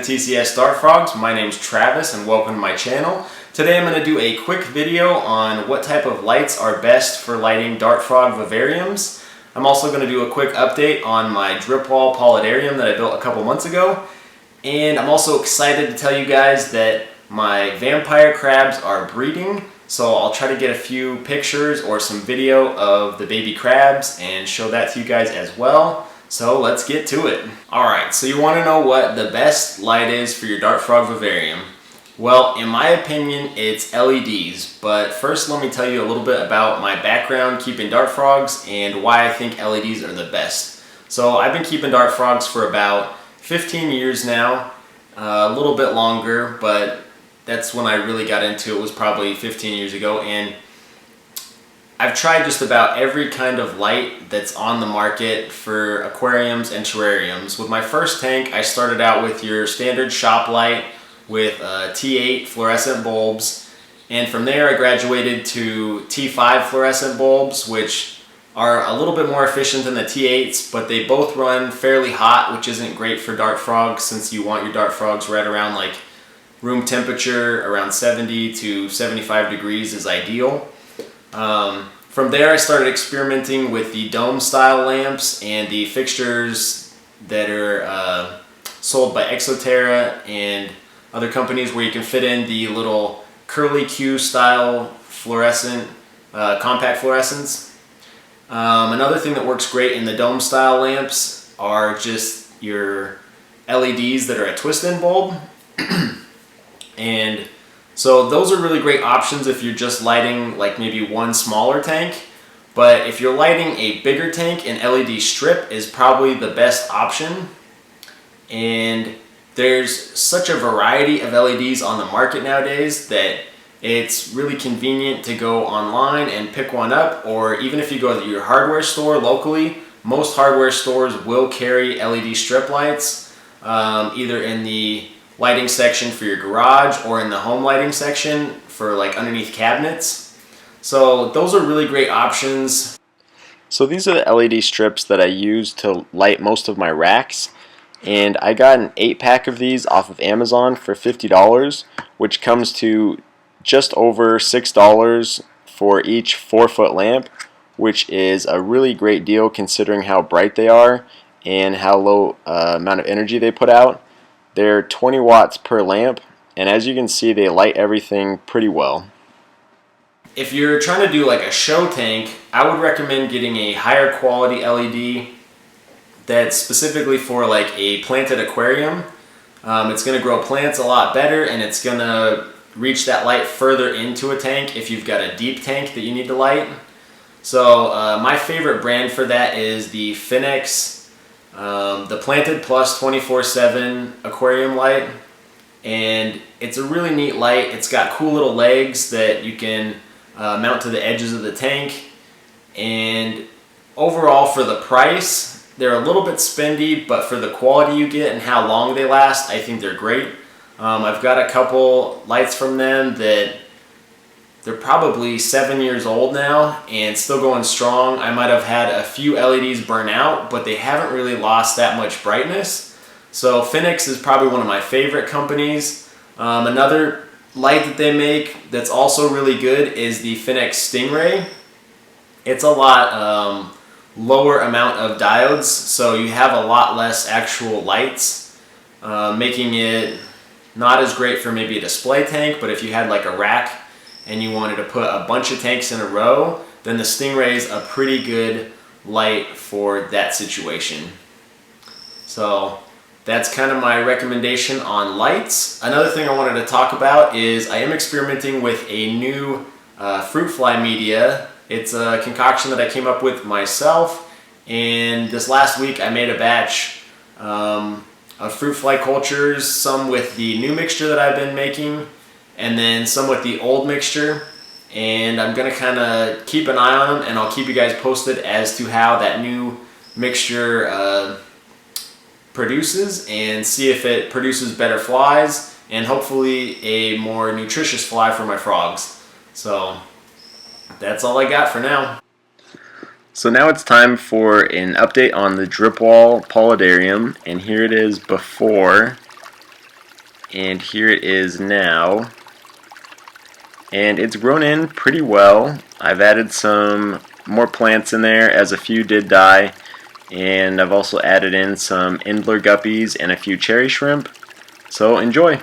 TCS Dart Frogs. My name's Travis and welcome to my channel. Today I'm going to do a quick video on what type of lights are best for lighting dart frog vivariums. I'm also going to do a quick update on my drip wall paludarium that I built a couple months ago. And I'm also excited to tell you guys that my vampire crabs are breeding. So I'll try to get a few pictures or some video of the baby crabs and show that to you guys as well. So let's get to it. Alright, so you want to know what the best light is for your dart frog vivarium. Well, in my opinion, it's LEDs, but first let me tell you a little bit about my background keeping dart frogs and why I think LEDs are the best. So I've been keeping dart frogs for about 15 years now, a little bit longer, but that's when I really got into it, was probably 15 years ago, and I've tried just about every kind of light that's on the market for aquariums and terrariums. With my first tank, I started out with your standard shop light with T8 fluorescent bulbs, and from there I graduated to T5 fluorescent bulbs, which are a little bit more efficient than the T8s, but they both run fairly hot, which isn't great for dart frogs since you want your dart frogs right around like room temperature, around 70 to 75 degrees is ideal. From there I started experimenting with the dome style lamps and the fixtures that are sold by Exoterra and other companies where you can fit in the little curly Q style fluorescent, compact fluorescents. Another thing that works great in the dome style lamps are just your LEDs that are a twist-in bulb. And so those are really great options if you're just lighting like maybe one smaller tank. But if you're lighting a bigger tank, an LED strip is probably the best option. And there's such a variety of LEDs on the market nowadays that it's really convenient to go online and pick one up, or even if you go to your hardware store locally, most hardware stores will carry LED strip lights, either in the lighting section for your garage or in the home lighting section for like underneath cabinets. So those are really great options. So these are the LED strips that I use to light most of my racks, and I got an 8-pack of these off of Amazon for $50, which comes to just over $6 for each 4-foot lamp, which is a really great deal considering how bright they are and how low amount of energy they put out. They're 20 watts per lamp, and as you can see, they light everything pretty well. If you're trying to do like a show tank, I would recommend getting a higher quality LED that's specifically for like a planted aquarium. It's going to grow plants a lot better, and it's going to reach that light further into a tank if you've got a deep tank that you need to light. So my favorite brand for that is the Finex, the Planted Plus 24/7 aquarium light, and it's a really neat light. It's got cool little legs that you can mount to the edges of the tank, and overall for the price they're a little bit spendy, but for the quality you get and how long they last, I think they're great. I've got a couple lights from them that they're probably 7 years old now and still going strong. I might have had a few LEDs burn out, but they haven't really lost that much brightness. So Finex is probably one of my favorite companies. Another light that they make that's also really good is the Finex Stingray. It's a lot lower amount of diodes, so you have a lot less actual lights, making it not as great for maybe a display tank, but if you had like a rack and you wanted to put a bunch of tanks in a row, then the Stingray is a pretty good light for that situation. So that's kind of my recommendation on lights. Another thing I wanted to talk about is I am experimenting with a new fruit fly media. It's a concoction that I came up with myself, and this last week I made a batch of fruit fly cultures, some with the new mixture that I've been making, and then some with the old mixture, and I'm going to kind of keep an eye on them, and I'll keep you guys posted as to how that new mixture produces, and see if it produces better flies and hopefully a more nutritious fly for my frogs. So that's all I got for now. So now it's time for an update on the drip wall paludarium, and here it is before and here it is now. And it's grown in pretty well. I've added some more plants in there as a few did die, and I've also added in some Indler guppies and a few cherry shrimp. So enjoy!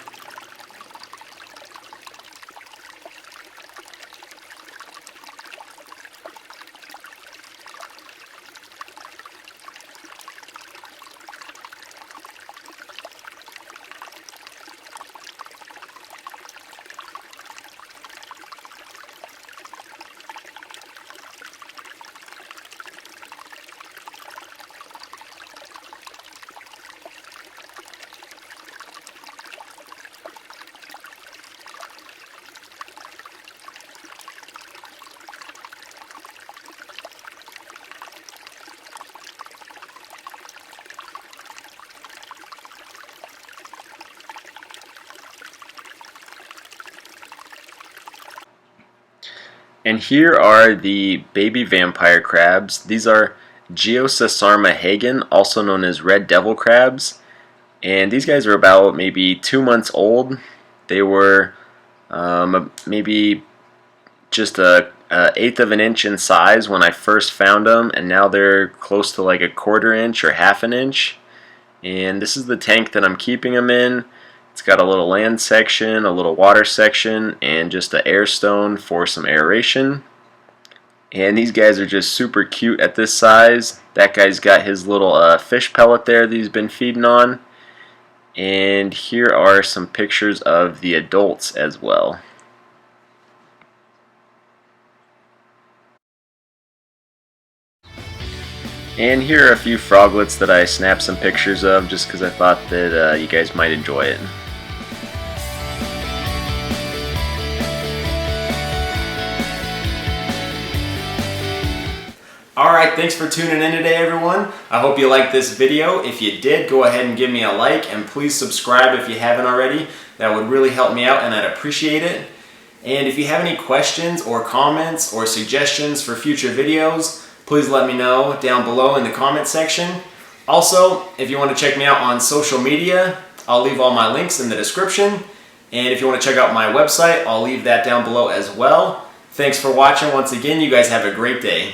And here are the baby vampire crabs. These are Geosasarma hagen, also known as red devil crabs. And these guys are about maybe 2 months old. They were maybe just a eighth of an inch in size when I first found them, and now they're close to like a 1/4 inch or 1/2 inch. And this is the tank that I'm keeping them in. It's got a little land section, a little water section, and just an air stone for some aeration. And these guys are just super cute at this size. That guy's got his little fish pellet there that he's been feeding on. And here are some pictures of the adults as well. And here are a few froglets that I snapped some pictures of just because I thought that you guys might enjoy it. Alright, thanks for tuning in today, everyone. I hope you liked this video. If you did, go ahead and give me a like, and please subscribe if you haven't already. That would really help me out and I'd appreciate it. And if you have any questions or comments or suggestions for future videos, please let me know down below in the comment section. Also, if you want to check me out on social media, I'll leave all my links in the description. And if you want to check out my website, I'll leave that down below as well. Thanks for watching once again. You guys have a great day.